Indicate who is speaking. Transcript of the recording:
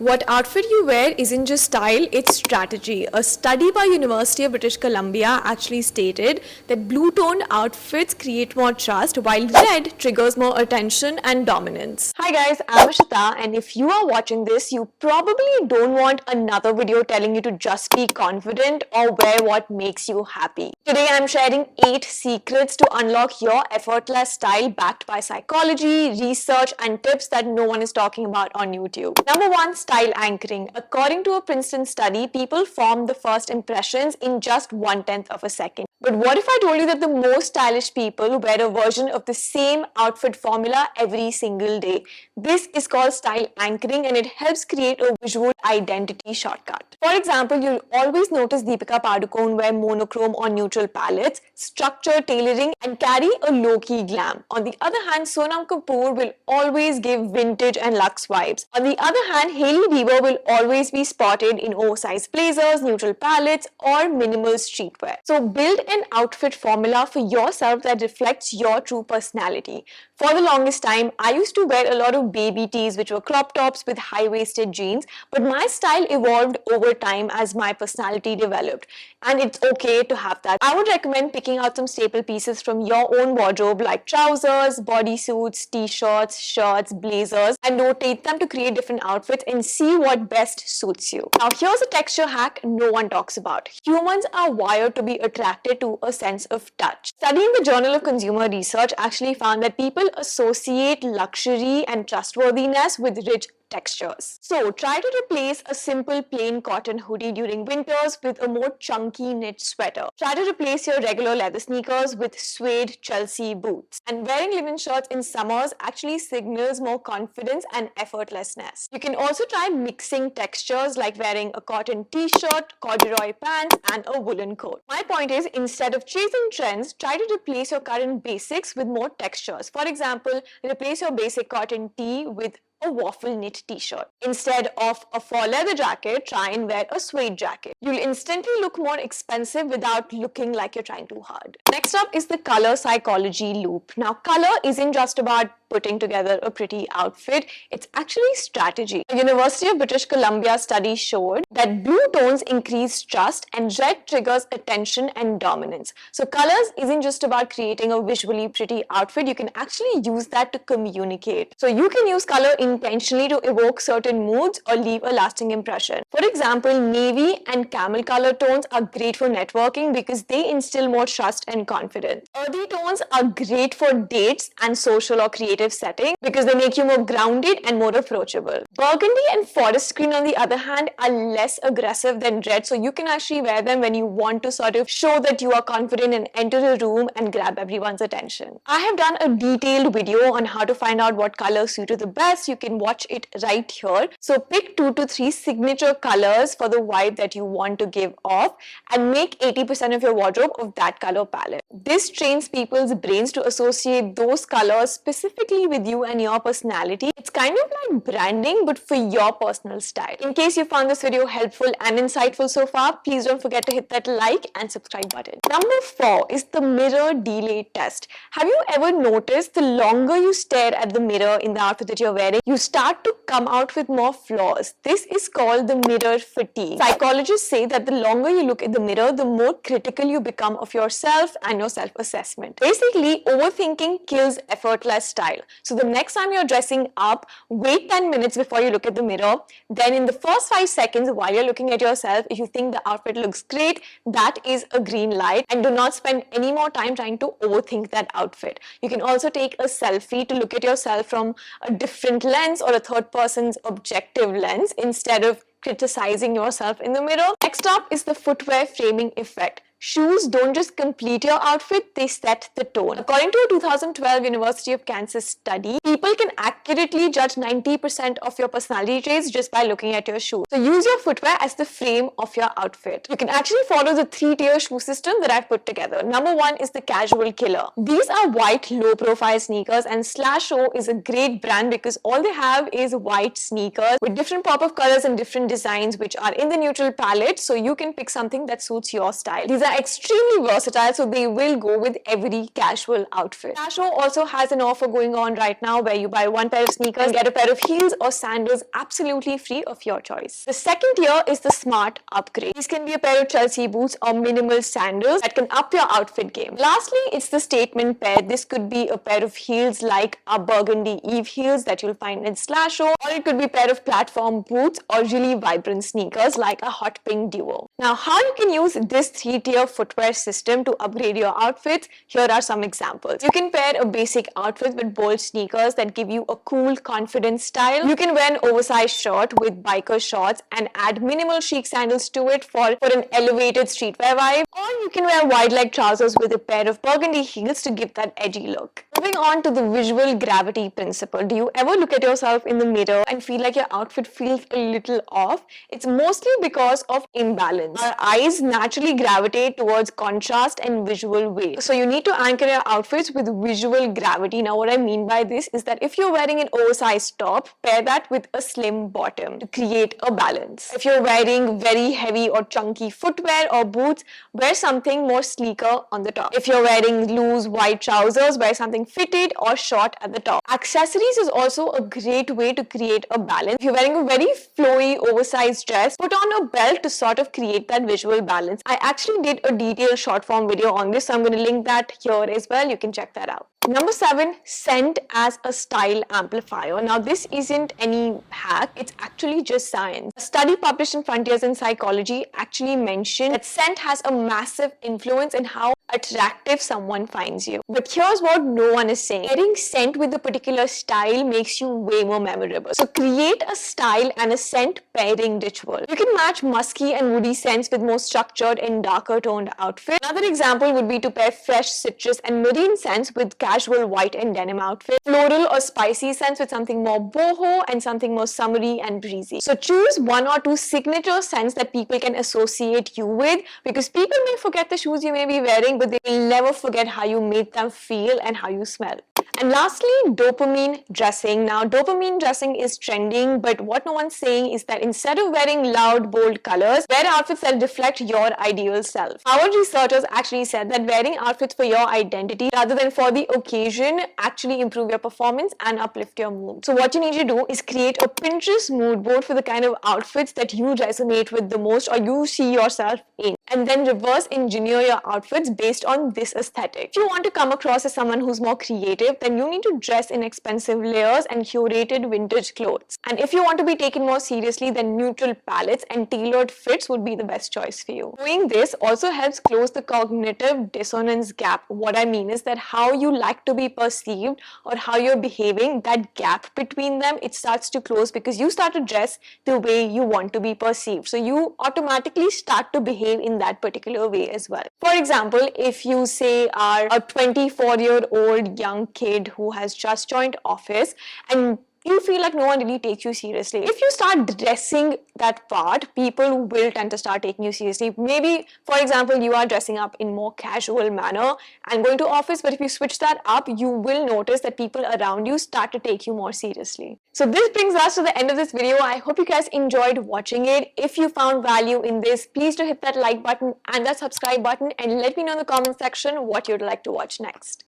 Speaker 1: What outfit you wear isn't just style, it's strategy. A study by University of British Columbia actually stated that blue-toned outfits create more trust, while red triggers more attention and dominance. Hi guys, I'm Ishita, and if you are watching this, you probably don't want another video telling you to just be confident or wear what makes you happy. Today I'm sharing 8 secrets to unlock your effortless style backed by psychology, research, and tips that no one is talking about on YouTube. Number 1, style anchoring. According to a Princeton study, people form the first impressions in just 1/10 of a second. But what if I told you that the most stylish people wear a version of the same outfit formula every single day? This is called style anchoring, and it helps create a visual identity shortcut. For example, you'll always notice Deepika Padukone wear monochrome or neutral palettes, structured tailoring, and carry a low-key glam. On the other hand, Sonam Kapoor will always give vintage and luxe vibes. On the other hand, Hailey Bieber will always be spotted in oversized blazers, neutral palettes, or minimal streetwear. So build an outfit formula for yourself that reflects your true personality. For the longest time, I used to wear a lot of baby tees, which were crop tops with high-waisted jeans, but my style evolved over time as my personality developed, and it's okay to have that. I would recommend picking out some staple pieces from your own wardrobe like trousers, bodysuits, t-shirts, shirts, blazers, and rotate them to create different outfits and see what best suits you. Now here's a texture hack no one talks about. Humans are wired to be attracted to a sense of touch. Studying the Journal of Consumer Research actually found that people associate luxury and trustworthiness with rich textures. So try to replace a simple plain cotton hoodie during winters with a more chunky knit sweater. Try to replace your regular leather sneakers with suede Chelsea boots. And wearing linen shirts in summers actually signals more confidence and effortlessness. You can also try mixing textures like wearing a cotton t-shirt, corduroy pants, and a woolen coat. My point is, instead of chasing trends, try to replace your current basics with more textures. For example, replace your basic cotton tee with a waffle knit t-shirt. Instead of a fur leather jacket, try and wear a suede jacket. You'll instantly look more expensive without looking like you're trying too hard. Next up is the color psychology loop. Now, color isn't just about putting together a pretty outfit, it's actually strategy. A University of British Columbia study showed that blue tones increase trust and red triggers attention and dominance. So colors isn't just about creating a visually pretty outfit, you can actually use that to communicate. So you can use color intentionally to evoke certain moods or leave a lasting impression. For example, navy and camel color tones are great for networking because they instill more trust and confidence. Earthy tones are great for dates and social or creative setting because they make you more grounded and more approachable. Burgundy and forest green, on the other hand, are less aggressive than red, so you can actually wear them when you want to sort of show that you are confident and enter a room and grab everyone's attention. I have done a detailed video on how to find out what colors suit you the best. You can watch it right here. So pick 2 to 3 signature colors for the vibe that you want to give off and make 80% of your wardrobe of that color palette. This trains people's brains to associate those colors specifically with you and your personality. It's kind of like branding but for your personal style. In case you found this video helpful and insightful so far, please don't forget to hit that like and subscribe button. Number 4 is the mirror delay test. Have you ever noticed the longer you stare at the mirror in the outfit that you're wearing, you start to come out with more flaws? This is called the mirror fatigue. Psychologists say that the longer you look at the mirror, the more critical you become of yourself and your self-assessment. Basically, overthinking kills effortless style. So the next time you're dressing up, wait 10 minutes before you look at the mirror. Then in the first 5 seconds while you're looking at yourself, if you think the outfit looks great, that is a green light, and do not spend any more time trying to overthink that outfit. You can also take a selfie to look at yourself from a different lens or a third person's objective lens instead of criticizing yourself in the mirror. Next up is the footwear framing effect. Shoes don't just complete your outfit, they set the tone. According to a 2012 University of Kansas study, people can accurately judge 90% of your personality traits just by looking at your shoes. So use your footwear as the frame of your outfit. You can actually follow the 3-tier shoe system that I've put together. Number 1 is the casual killer. These are white low-profile sneakers, and Slasho is a great brand because all they have is white sneakers with different pop-up colors and different designs which are in the neutral palette, so you can pick something that suits your style. These are are extremely versatile, so they will go with every casual outfit. Slasho also has an offer going on right now where you buy one pair of sneakers and get a pair of heels or sandals absolutely free of your choice. The second tier is the smart upgrade. These can be a pair of Chelsea boots or minimal sandals that can up your outfit game. Lastly, it's the statement pair. This could be a pair of heels like a burgundy Eve heels that you'll find in Slasho, or it could be a pair of platform boots or really vibrant sneakers like a hot pink duo. Now, how you can use this 3-tier footwear system to upgrade your outfits? Here are some examples. You can pair a basic outfit with bold sneakers that give you a cool, confident style. You can wear an oversized shirt with biker shorts and add minimal chic sandals to it for an elevated streetwear vibe. Or you can wear wide leg trousers with a pair of burgundy heels to give that edgy look. Moving on to the visual gravity principle. Do you ever look at yourself in the mirror and feel like your outfit feels a little off? It's mostly because of imbalance. Our eyes naturally gravitate towards contrast and visual weight. So you need to anchor your outfits with visual gravity. Now what I mean by this is that if you're wearing an oversized top, pair that with a slim bottom to create a balance. If you're wearing very heavy or chunky footwear or boots, wear something more sleeker on the top. If you're wearing loose white trousers, wear something fitted or short at the top. Accessories is also a great way to create a balance. If you're wearing a very flowy oversized dress, put on a belt to sort of create that visual balance. I actually did a detailed short form video on this, so I'm going to link that here as well. You can check that out. Number 7, scent as a style amplifier. Now this isn't any hack, it's actually just science. A study published in Frontiers in Psychology actually mentioned that scent has a massive influence in how attractive someone finds you. But here's what no one is saying. Pairing scent with a particular style makes you way more memorable. So create a style and a scent pairing ritual. You can match musky and woody scents with more structured and darker toned outfits. Another example would be to pair fresh citrus and marine scents with casual white and denim outfits. Floral or spicy scents with something more boho and something more summery and breezy. So choose 1 or 2 signature scents that people can associate you with, because people may forget the shoes you may be wearing, but they will never forget how you made them feel and how you smell. And lastly, dopamine dressing. Now, dopamine dressing is trending, but what no one's saying is that instead of wearing loud, bold colors, wear outfits that reflect your ideal self. Harvard researchers actually said that wearing outfits for your identity rather than for the occasion actually improve your performance and uplift your mood. So what you need to do is create a Pinterest mood board for the kind of outfits that you resonate with the most or you see yourself in, and then reverse engineer your outfits based on this aesthetic. If you want to come across as someone who's more creative, then you need to dress in expensive layers and curated vintage clothes. And if you want to be taken more seriously, then neutral palettes and tailored fits would be the best choice for you. Doing this also helps close the cognitive dissonance gap. What I mean is that how you like to be perceived or how you're behaving, that gap between them, it starts to close because you start to dress the way you want to be perceived. So you automatically start to behave in that particular way as well. For example, if you say are a 24-year-old young kid who has just joined office and you feel like no one really takes you seriously. If you start dressing that part, people will tend to start taking you seriously. Maybe, for example, you are dressing up in more casual manner and going to office, but if you switch that up, you will notice that people around you start to take you more seriously. So this brings us to the end of this video. I hope you guys enjoyed watching it. If you found value in this, please do hit that like button and that subscribe button and let me know in the comment section what you'd like to watch next.